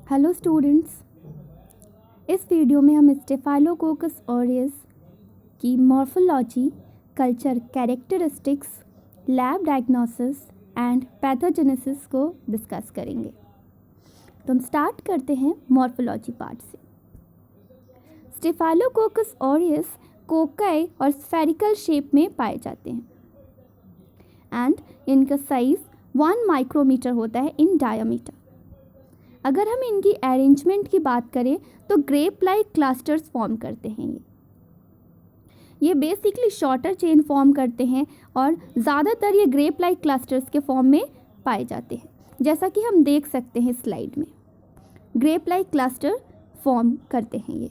Hello students, इस video में हम स्टेफाइलोकोकस ऑरियस की morphology, culture characteristics, lab diagnosis and pathogenesis को डिस्कस करेंगे। तो हम स्टार्ट करते हैं मॉर्फोलॉजी पार्ट से। स्टेफाइलोकोकस ऑरियस कोकाई और स्फेरिकल शेप में पाए जाते हैं एंड इनका साइज 1 माइक्रोमीटर होता है इन डायमीटर। अगर हम इनकी अरेंजमेंट की बात करें तो ग्रेप लाइक क्लस्टर्स फॉर्म करते हैं। ये बेसिकली शॉर्टर चेन फॉर्म करते हैं और ज़्यादातर ये ग्रेप लाइक क्लस्टर्स के फॉर्म में पाए जाते हैं, जैसा कि हम देख सकते हैं स्लाइड में। ग्रेप लाइक क्लस्टर फॉर्म करते हैं ये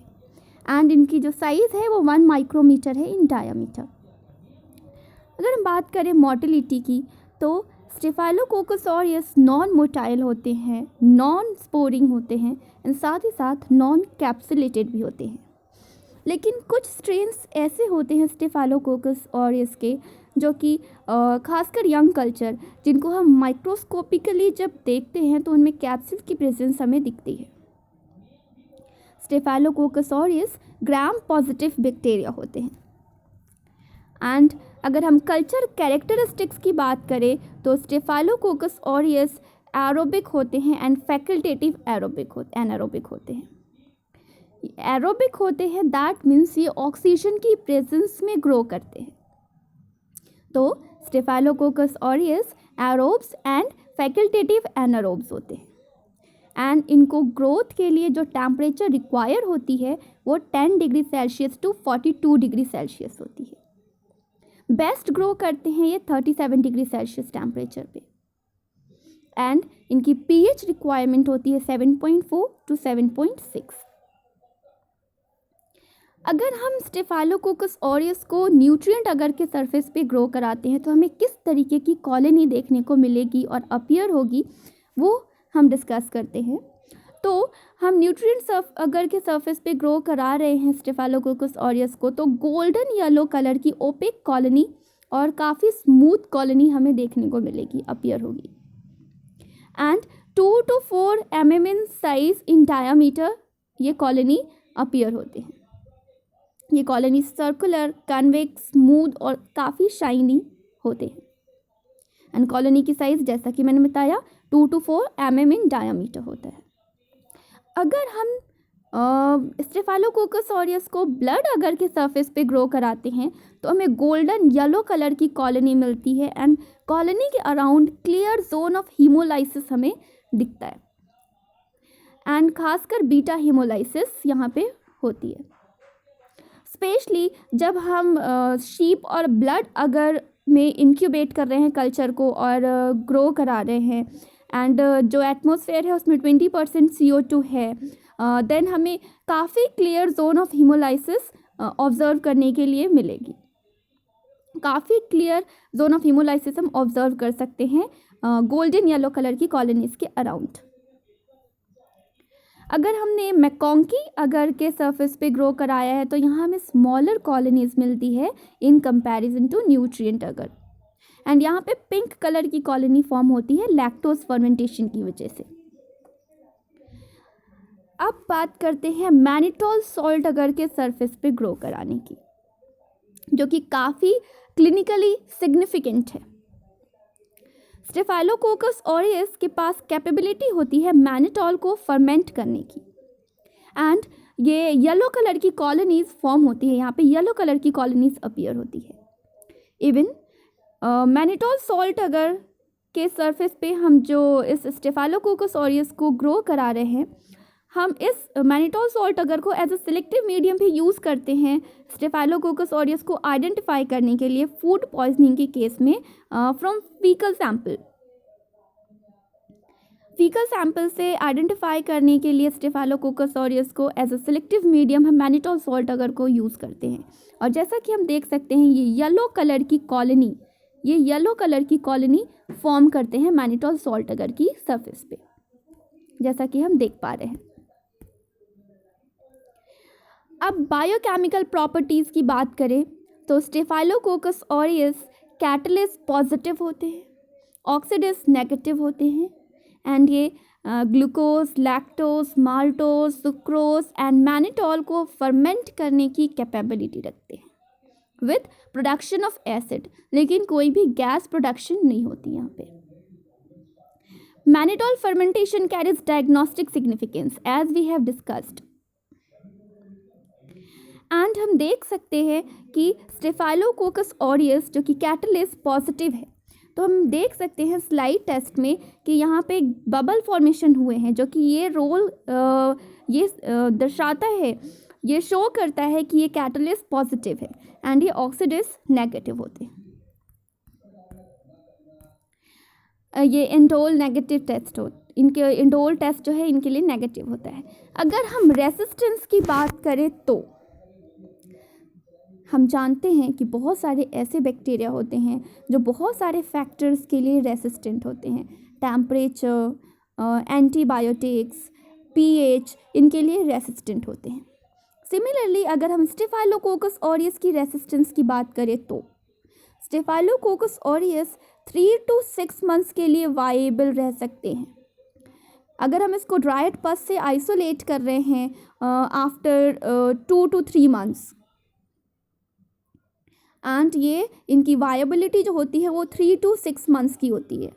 एंड इनकी जो साइज़ है वो 1 माइक्रोमीटर है इन डायमीटर। अगर हम बात करें मोटिलिटी की तो स्टेफाइलोकोकस ऑरियस नॉन मोटाइल होते हैं, नॉन स्पोरिंग होते हैं एंड साथ ही साथ नॉन कैप्सुलेटेड भी होते हैं। लेकिन कुछ स्ट्रेन्स ऐसे होते हैं स्टेफाइलोकोकस ऑरियस के जो कि खासकर यंग कल्चर, जिनको हम माइक्रोस्कोपिकली जब देखते हैं तो उनमें कैप्सूल की प्रेजेंस हमें दिखती है। Staphylococcus aureus gram positive bacteria होते हैं एंड अगर हम कल्चर कैरेक्टरिस्टिक्स की बात करें तो स्टेफाइलोकोकस ऑरियस एरोबिक होते हैं एंड फैकल्टेटिव एनारोबिक होते हैं। एरोबिक होते हैं दैट मीन्स ये ऑक्सीजन की प्रेजेंस में ग्रो करते हैं। तो staphylococcus aureus aerobes and facultative anaerobes होते हैं एंड इनको ग्रोथ के लिए जो टेम्परेचर रिक्वायर होती है वो 10 degree Celsius to 42 degree Celsius होती है। बेस्ट ग्रो करते हैं ये 37 डिग्री सेल्सियस टेम्परेचर पे एंड इनकी पीएच रिक्वायरमेंट होती है 7.4 टू 7.6। अगर हम स्टेफाइलोकोकस ऑरियस को न्यूट्रिएंट अगर के सरफेस पे ग्रो कराते हैं तो हमें किस तरीके की कॉलोनी देखने को मिलेगी और अपीयर होगी वो हम डिस्कस करते हैं। तो हम न्यूट्रिएंट अगर के सरफेस पे ग्रो करा रहे हैं स्टेफाइलोकोकस ऑरियस को तो गोल्डन येलो कलर की ओपेक कॉलोनी और काफ़ी स्मूथ कॉलोनी हमें देखने को मिलेगी, अपीयर होगी and 2 to 4 mm in size in diameter ये कॉलोनी अपीयर होते हैं। ये कॉलोनी सर्कुलर, कन्वेक्स, स्मूथ और काफ़ी शाइनी होते हैं एंड कॉलोनी की साइज जैसा कि मैंने बताया 2 to 4 mm इन डायामीटर होता है। अगर हम स्टेफाइलोकोकस ऑरियस को ब्लड अगर के सरफेस पे ग्रो कराते हैं तो हमें गोल्डन येलो कलर की कॉलोनी मिलती है एंड कॉलोनी के around clear zone of haemolysis हमें दिखता है एंड खासकर बीटा हीमोलाइसिस यहाँ पे होती है। स्पेशली जब हम शीप और ब्लड अगर में इंक्यूबेट कर रहे हैं कल्चर को और ग्रो करा रहे हैं एंड जो एटमॉस्फेयर है उसमें 20% CO2 है, देन हमें काफ़ी clear zone of haemolysis observe करने के लिए मिलेगी। काफ़ी क्लियर जोन ऑफ हीमोलाइसिस हम ऑब्जर्व कर सकते हैं गोल्डन येलो कलर की कॉलोनीज के अराउंड। अगर हमने मैकोंकी अगर के सरफेस पे ग्रो कराया है तो यहाँ हमें स्मॉलर कॉलोनीज मिलती है इन कंपैरिजन टू न्यूट्रिएंट अगर एंड यहाँ पे पिंक कलर की कॉलोनी फॉर्म होती है लैक्टोज फर्मेंटेशन की वजह से। अब बात करते हैं मैनिटोल सॉल्ट अगर के सरफेस पे ग्रो कराने की, जो कि काफ़ी क्लिनिकली सिग्निफिकेंट है। स्टेफाइलोकोकस ऑरियस के पास कैपेबिलिटी होती है मैनिटोल को फर्मेंट करने की एंड ये येलो कलर की कॉलोनीज फॉर्म होती है। यहाँ पे येलो कलर की कॉलोनीज अपीयर होती है। इवन मैनिटोल सॉल्ट अगर के सरफेस पे हम जो इस स्टेफाइलोकोकस ऑरियस को ग्रो करा रहे हैं, हम इस मैनिटोल सॉल्ट अगर को एज अ सिलेक्टिव मीडियम भी यूज़ करते हैं स्टेफाइलोकोकस ऑरियस को आइडेंटिफाई करने के लिए फूड पॉइजनिंग के केस में फ्रॉम फीकल सैंपल से आइडेंटिफाई करने के लिए स्टेफाइलोकोकस ऑरियस को एज अ सिलेक्टिव मीडियम हम मैनिटोल सॉल्ट अगर को यूज़ करते हैं। और जैसा कि हम देख सकते हैं ये येलो कलर की कॉलोनी फॉर्म करते हैं मैनिटोल सॉल्ट अगर की सरफेस पे, जैसा कि हम देख पा रहे हैं। अब बायोकेमिकल प्रॉपर्टीज़ की बात करें तो स्टेफाइलोकोकस ऑरियस कैटलिस पॉजिटिव होते हैं, ऑक्सीडेस नेगेटिव होते हैं एंड ये glucose, lactose, maltose, sucrose and mannitol को फर्मेंट करने की कैपेबिलिटी रखते हैं विथ प्रोडक्शन ऑफ एसिड, लेकिन कोई भी गैस प्रोडक्शन नहीं होती यहाँ पे। Mannitol fermentation carries diagnostic significance as we have discussed, and हम देख सकते हैं कि स्टेफाइलोकोकस ऑरियस जो कि कैटलिस्ट पॉजिटिव है, तो हम देख सकते हैं स्लाइड टेस्ट में कि यहाँ पे बबल फॉर्मेशन हुए हैं, जो कि ये रोल दर्शाता है, ये शो करता है कि ये कैटलिस्ट पॉजिटिव है एंड ये ऑक्सीडेस नेगेटिव होते हैं। ये इंडोल नेगेटिव टेस्ट हो, इनके इंडोल टेस्ट जो है इनके लिए नेगेटिव होता है। अगर हम रेसिस्टेंस की बात करें तो हम जानते हैं कि बहुत सारे ऐसे बैक्टीरिया होते हैं जो बहुत सारे फैक्टर्स के लिए रेसिस्टेंट होते हैं, टेम्परेचर, एंटीबायोटिक्स, पीएच, इनके लिए रेसिस्टेंट होते हैं। सिमिलरली अगर हम स्टेफाइलोकोकस ऑरियस की रेसिस्टेंस की बात करें तो स्टेफाइलोकोकस ऑरियस 3 to 6 मंथ्स के लिए वाएबल रह सकते हैं। अगर हम इसको ड्राइड पस से आइसोलेट कर रहे हैं आफ्टर 2 to 3 मंथ्स, एंड ये इनकी वायबिलिटी जो होती है वो 3 to 6 मंथ्स की होती है।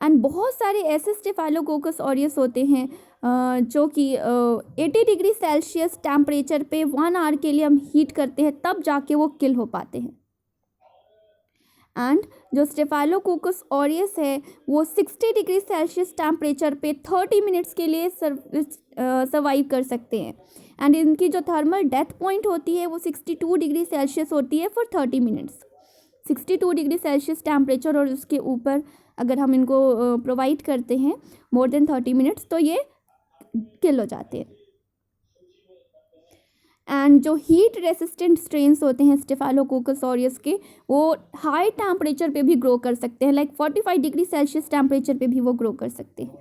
एंड बहुत सारे ऐसे स्टेफाइलोकोकस ऑरियस होते हैं जो कि 80 डिग्री सेल्सियस टेम्परेचर पे 1 आवर के लिए हम हीट करते हैं, तब जाके वो किल हो पाते हैं। एंड जो स्टेफाइलोकोकस ऑरियस है वो 60 डिग्री सेल्सियस टेम्परेचर पे 30 मिनट्स के लिए सर्वाइव कर सकते हैं, एंड इनकी जो थर्मल डेथ पॉइंट होती है वो 62 डिग्री सेल्सियस होती है for 30 minutes. 62 degree Celsius temperature और उसके ऊपर अगर हम इनको प्रोवाइड करते हैं मोर देन 30 मिनट्स तो ये किल हो जाते हैं। एंड जो हीट रेसिस्टेंट स्ट्रेन्स होते हैं स्टेफाइलोकोकस ऑरियस के, वो हाई टेम्परेचर पे भी ग्रो कर सकते हैं, लाइक 45 डिग्री सेल्सियस टेम्परेचर पे भी वो ग्रो कर सकते हैं।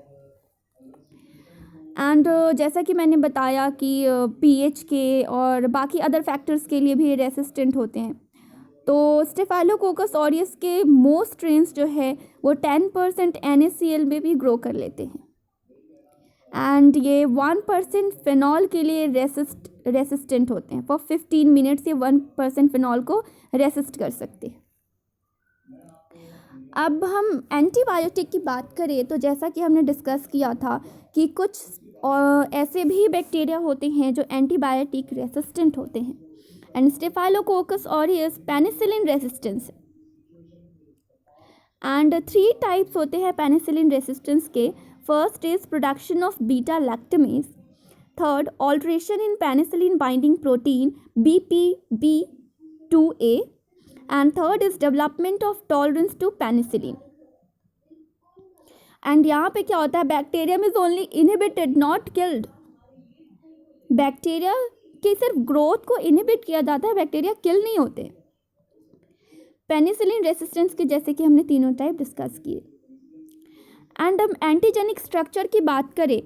एंड जैसा कि मैंने बताया कि पीएच के और बाकी अदर फैक्टर्स के लिए भी रेसिस्टेंट होते हैं, तो स्टेफाइलोकोकस ऑरियस के मोस्ट स्ट्रेन्स जो है वो 10% NaCl में भी ग्रो कर लेते हैं, एंड ये 1% फिनॉल के लिए रेसिस्टेंट होते हैं। फॉर 15 मिनट्स ये 1% फिनॉल को रेसिस्ट कर सकते हैं। अब हम एंटीबायोटिक की बात करें तो जैसा कि हमने डिस्कस किया था कि कुछ ऐसे भी बैक्टीरिया होते हैं जो एंटीबायोटिक रेसिस्टेंट होते हैं, and staphylococcus aureus penicillin resistance, and 3 types होते हैं पेनिसिलिन रेसिस्टेंस के। First is production of beta lactamase, third alteration in penicillin binding protein BPB2A, and third is development of tolerance to penicillin. And यहाँ पे क्या होता है, bacterium is only inhibited not killed. Bacteria की सिर्फ growth को inhibit किया जाता है, बैक्टीरिया किल नहीं होते। पेनिसिलिन रेसिस्टेंस के जैसे कि हमने तीनों टाइप डिस्कस किए। एंड हम एंटीजेनिक स्ट्रक्चर की बात करें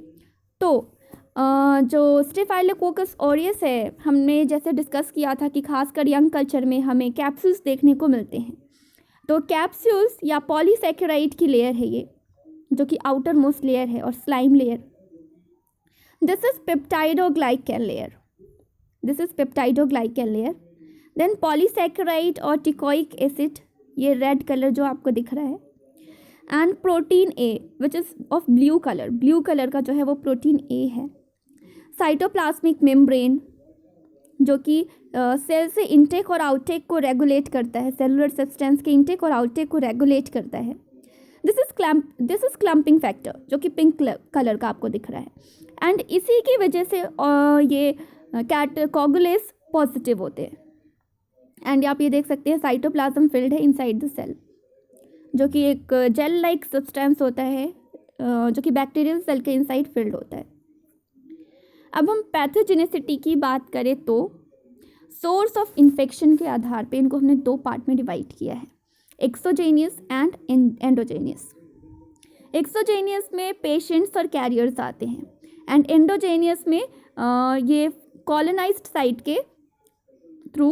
तो जो स्टेफाइलोकोकस ऑरियस है, हमने जैसे डिस्कस किया था कि खासकर यंग कल्चर में हमें कैप्सूल्स देखने को मिलते हैं। तो कैप्सूल्स या पॉलीसैकेराइड की लेयर है ये, जो कि आउटर मोस्ट लेयर है, और slime layer. This is peptidoglycan layer, this is peptidoglycan layer. Then polysaccharide और टिकोइक एसिड, ये रेड कलर जो आपको दिख रहा है, and protein A which is of blue colour, blue colour का जो है वो प्रोटीन ए है। साइटोप्लाज्मिक मेम्ब्रेन जो कि सेल से इनटेक और आउटटेक को रेगुलेट करता है, सेलुलर सब्सटेंस के इनटेक और आउटटेक को रेगुलेट करता है। दिस इज क्लम्पिंग फैक्टर जो कि पिंक कलर का आपको दिख रहा है, एंड इसी की वजह से ये कोगुलेस पॉजिटिव होते हैं। एंड आप ये देख सकते हैं साइटोप्लाज्म फिल्ड है इनसाइड द सेल, जो कि एक जेल लाइक सब्सटेंस होता है जो कि बैक्टीरियल सेल के इनसाइड फिल्ड होता है। अब हम पैथोजेनिसिटी की बात करें तो सोर्स ऑफ इन्फेक्शन के आधार पे इनको हमने 2 पार्ट में डिवाइड किया है, एक्सोजेनियस एंड एंडोजेनियस। एक्सोजेनियस में पेशेंट्स और कैरियर्स आते हैं, एंड एंडोजेनियस में ये कॉलोनाइज्ड साइट के थ्रू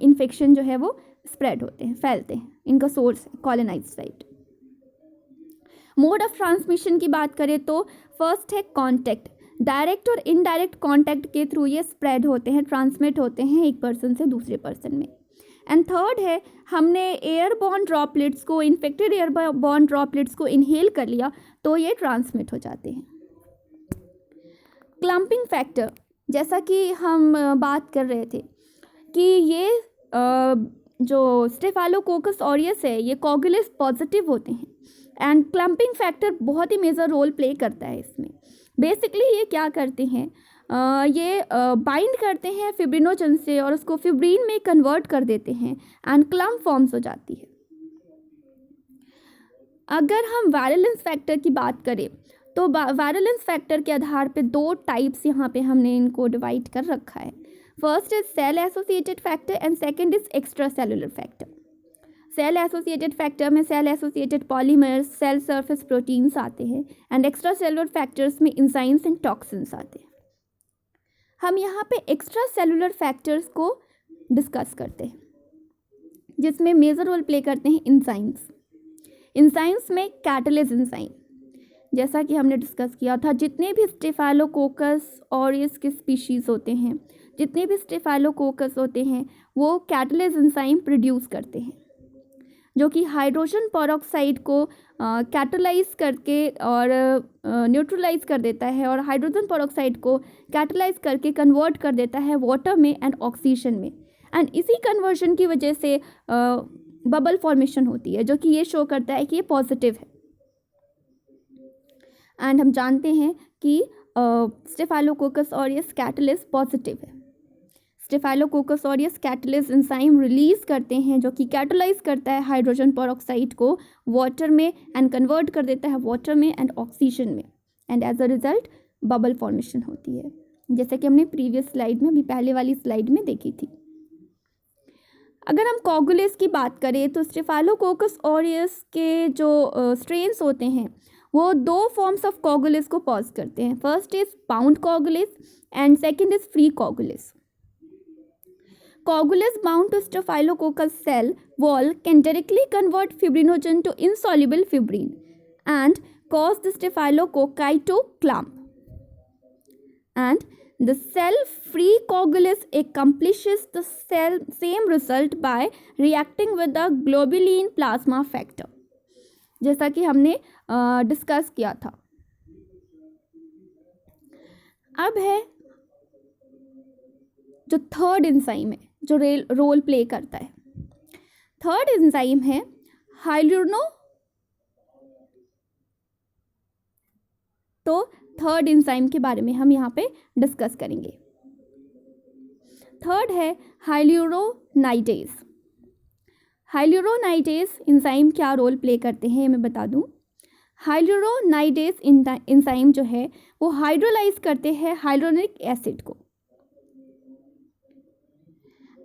इन्फेक्शन जो है वो स्प्रेड होते हैं, फैलते हैं, इनका source colonised site. Mode of transmission की बात करें तो फर्स्ट है कांटेक्ट, डायरेक्ट और इनडायरेक्ट कांटेक्ट के थ्रू ये स्प्रेड होते हैं, ट्रांसमिट होते हैं एक पर्सन से दूसरे पर्सन में। एंड थर्ड है, हमने एयरबॉर्न ड्रॉपलेट्स को, इन्फेक्टेड एयरबॉर्न ड्रॉपलेट्स को इनहेल कर लिया तो ये ट्रांसमिट हो जाते हैं। क्लम्पिंग फैक्टर, जैसा कि हम बात कर रहे थे कि ये जो स्टेफाइलोकोकस ऑरियस है ये कोगुलेस पॉजिटिव होते हैं एंड क्लम्पिंग फैक्टर बहुत ही मेजर रोल प्ले करता है इसमें। बेसिकली ये क्या करते हैं, ये बाइंड करते हैं फिब्रिनोजन से और उसको फिब्रिन में कन्वर्ट कर देते हैं एंड क्लम्प फॉर्म्स हो जाती है। अगर हम वायलेंस फैक्टर की बात करें तो वायलेंस फैक्टर के आधार पे दो टाइप्स यहाँ पे हमने इनको डिवाइड कर रखा है। First is cell associated factor and second is extra cellular factor. Cell associated factor में cell associated polymers, cell surface proteins आते हैं एंड एक्स्ट्रा सेलुलर फैक्टर्स में एंजाइम्स एंड टॉक्सिन्स आते हैं। हम यहाँ पे एक्स्ट्रा सेलुलर फैक्टर्स को डिस्कस करते हैं जिसमें मेजर रोल प्ले करते हैं एंजाइम्स। एंजाइम्स में कैटालेज एंजाइम, जैसा कि हमने डिस्कस किया था, जितने भी स्टेफाइलोकोकस ऑरियस के स्पीशीज़ होते हैं, जितने भी स्टेफाइलोकोकस होते हैं वो कैटालेज एंजाइम प्रोड्यूस करते हैं जो कि हाइड्रोजन पेरोक्साइड को कैटालाइज करके और न्यूट्रलाइज कर देता है और हाइड्रोजन पेरोक्साइड को कैटालाइज करके कन्वर्ट कर देता है वाटर में एंड ऑक्सीजन में। एंड इसी कन्वर्जन की वजह से बबल फॉर्मेशन होती है जो कि ये शो करता है कि ये पॉजिटिव है। एंड हम जानते हैं कि स्टेफाइलोकोकस ऑरियस कैटालिस पॉजिटिव है। Staphylococcus aureus catalase enzyme release करते हैं जो कि कैटालाइज करता है हाइड्रोजन पेरोक्साइड को वाटर में एंड कन्वर्ट कर देता है वाटर में एंड ऑक्सीजन में and as a result bubble formation होती है, जैसे कि हमने प्रीवियस स्लाइड में, अभी पहले वाली स्लाइड में देखी थी। अगर हम कोगुलेस की बात करें तो स्टेफाइलोकोकस ऑरियस के जो स्ट्रेन्स होते हैं वो दो फॉर्म्स ऑफ कोगुलेस को पॉज करते हैं। First is bound coagulase and second is free coagulase. Coagulase bound to staphylococcus cell wall can directly convert fibrinogen to insoluble fibrin and cause the staphylococci to clump. And the cell-free coagulase accomplishes the same result by reacting with the globulin plasma factor, जैसा कि हमने discuss किया था। अब है जो third enzyme है जो रोल प्ले करता है। थर्ड एंजाइम है हाइलुरोनो। तो थर्ड एंजाइम के बारे में हम यहाँ पे डिस्कस करेंगे। थर्ड है हाइलुरोनाइडेज। हाइलुरोनाइडेज एंजाइम क्या रोल प्ले करते हैं मैं बता दूँ। हाइलुरोनाइडेज एंजाइम जो है वो हाइड्रोलाइज करते हैं हाइलुरोनिक एसिड को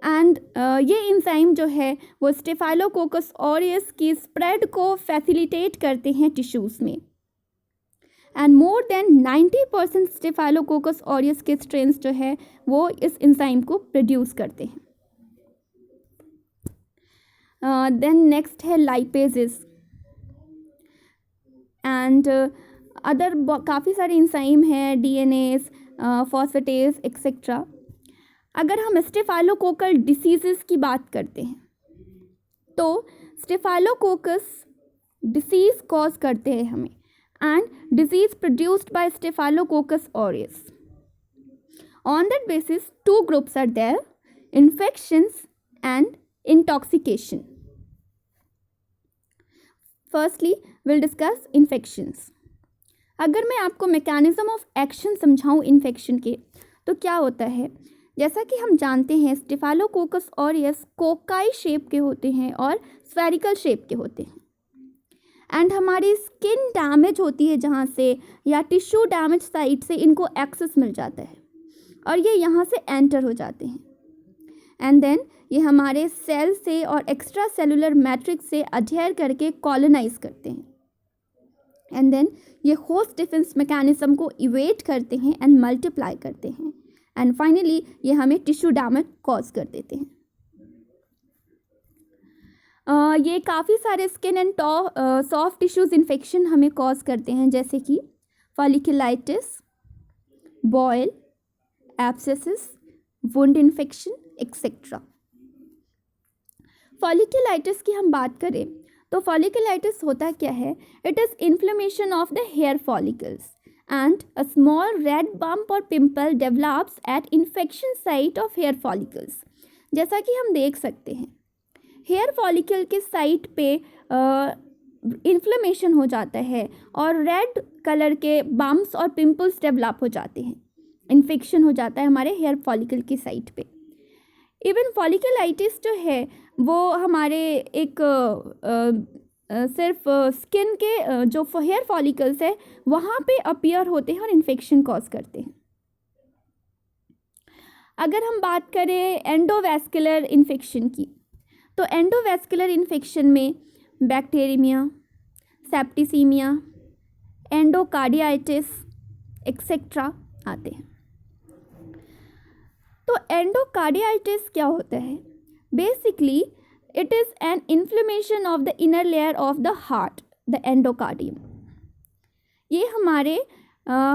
एंड ये एंजाइम जो है वो स्टेफाइलोकोकस ऑरियस की स्प्रेड को फैसिलिटेट करते हैं टिश्यूज़ में and more than 90% staphylococcus aureus के स्ट्रेन्स जो है वो इस एंजाइम को प्रोड्यूस करते हैं। देन नेक्स्ट है लाइपेजेस एंड अदर काफ़ी सारे एंजाइम हैं, डीएनएज, फॉस्फेटेज एक्सेट्रा। अगर हम स्टेफाइलोकोकल डिसीज़ की बात करते हैं तो स्टेफाइलोकोकस डिसीज़ कॉज करते हैं हमें and disease produced by staphylococcus aureus. On that basis two groups are there, infections and intoxication. Firstly will discuss infections. अगर मैं आपको मैकेनिज्म ऑफ एक्शन समझाऊं इन्फेक्शन के तो क्या होता है, जैसा कि हम जानते हैं स्टेफाइलोकोकस ऑरियस कोकाई शेप के होते हैं और स्फेरिकल शेप के होते हैं एंड हमारी स्किन डैमेज होती है जहाँ से या टिश्यू डैमेज साइट से इनको एक्सेस मिल जाता है और ये यहाँ से एंटर हो जाते हैं एंड देन ये हमारे सेल से और एक्स्ट्रा सेलुलर मैट्रिक्स से अडहेयर करके कॉलोनाइज करते हैं एंड देन ये होस्ट डिफेंस मैकेनिज्म को इवेट करते हैं एंड मल्टीप्लाई करते हैं एंड फाइनली ये हमें टिश्यू डैमेज कॉज कर देते हैं। ये काफ़ी सारे skin and soft tissues infection हमें कॉज करते हैं, जैसे कि folliculitis, boil, abscesses, wound infection etcetera. Folliculitis की हम बात करें तो फॉलिकुलाइटिस होता क्या है? It is inflammation of the hair follicles and a small red bump or pimple develops at infection site of hair follicles। जैसा कि हम देख सकते हैं हेयर फॉलिकल के साइट पे इन्फ्लेमेशन हो जाता है और रेड कलर के बम्प्स और पिंपल्स डेवलप हो जाते हैं, इन्फेक्शन हो जाता है हमारे हेयर फॉलिकल की साइट पे। इवन फॉलिकुलाइटिस जो है वो हमारे एक सिर्फ स्किन के जो हेयर फॉलिकल्स है वहाँ पे अपीयर होते हैं और इन्फेक्शन कॉज करते हैं। अगर हम बात करें एंडोवैस्कुलर इन्फेक्शन की, तो एंडोवैस्कुलर इन्फेक्शन में बैक्टीरियमिया, सेप्टिसीमिया, एंडोकार्डियाइटिस एक्सेट्रा आते हैं। तो एंडोकार्डियाइटिस क्या होता है? Basically it is an inflammation of the inner layer of the heart, the endocardium। ये हमारे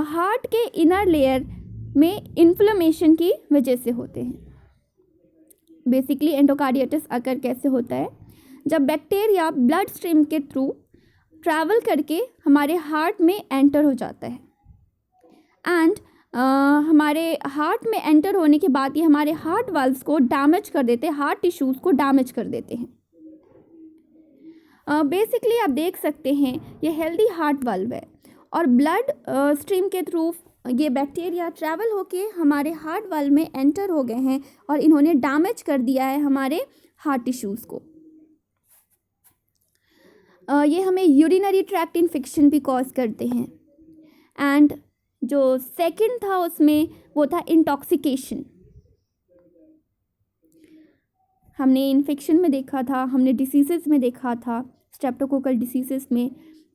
हार्ट के इनर लेयर में इन्फ्लेमेशन की वजह से होते हैं। बेसिकली एंडोकार्डियाइटिस अगर कैसे होता है? जब बैक्टीरिया ब्लड स्ट्रीम के थ्रू ट्रैवल करके हमारे हार्ट में एंटर हो जाता है एंड हमारे हार्ट में एंटर होने के बाद ये हमारे हार्ट वाल्व्स को डैमेज कर देते हैं, हार्ट टिश्यूज़ को डैमेज कर देते हैं। बेसिकली आप देख सकते हैं ये हेल्दी हार्ट वाल्व है और ब्लड स्ट्रीम के थ्रू ये बैक्टीरिया ट्रैवल होके हमारे हार्ट वाल्व में एंटर हो गए हैं और इन्होंने डैमेज कर दिया है हमारे हार्ट टिश्यूज़ को। ये हमें यूरिनरी ट्रैक्ट इन्फेक्शन भी कॉज करते हैं। एंड जो सेकंड था उसमें वो था इंटॉक्सिकेशन। हमने इन्फेक्शन में देखा था, हमने डिसीज़ेस में देखा था, स्ट्रेप्टोकोकल डिसीज़ेस में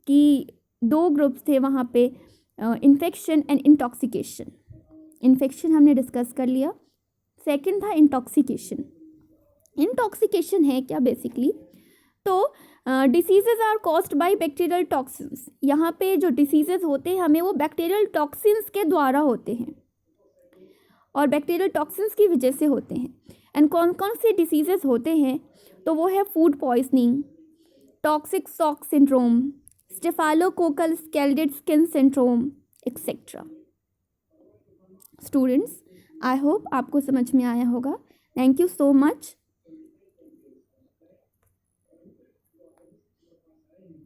कि दो ग्रुप्स थे वहाँ पे, इन्फेक्शन एंड इंटॉक्सिकेशन। इन्फेक्शन हमने डिस्कस कर लिया, सेकंड था इंटॉक्सिकेशन। इंटॉक्सिकेशन है क्या बेसिकली? तो diseases are caused by bacterial toxins. यहाँ पे जो डिसीज़ेज होते हैं हमें वो बैक्टीरियल टॉक्सिन्स के द्वारा होते हैं और बैक्टीरियल टॉक्सिन्स की वजह से होते हैं। एंड कौन कौन से डिसीज़ेज होते हैं? तो वो है food poisoning, toxic shock syndrome, staphylococcal scalded skin syndrome etcetera. Students, I hope आपको समझ में आया होगा। Thank you so much.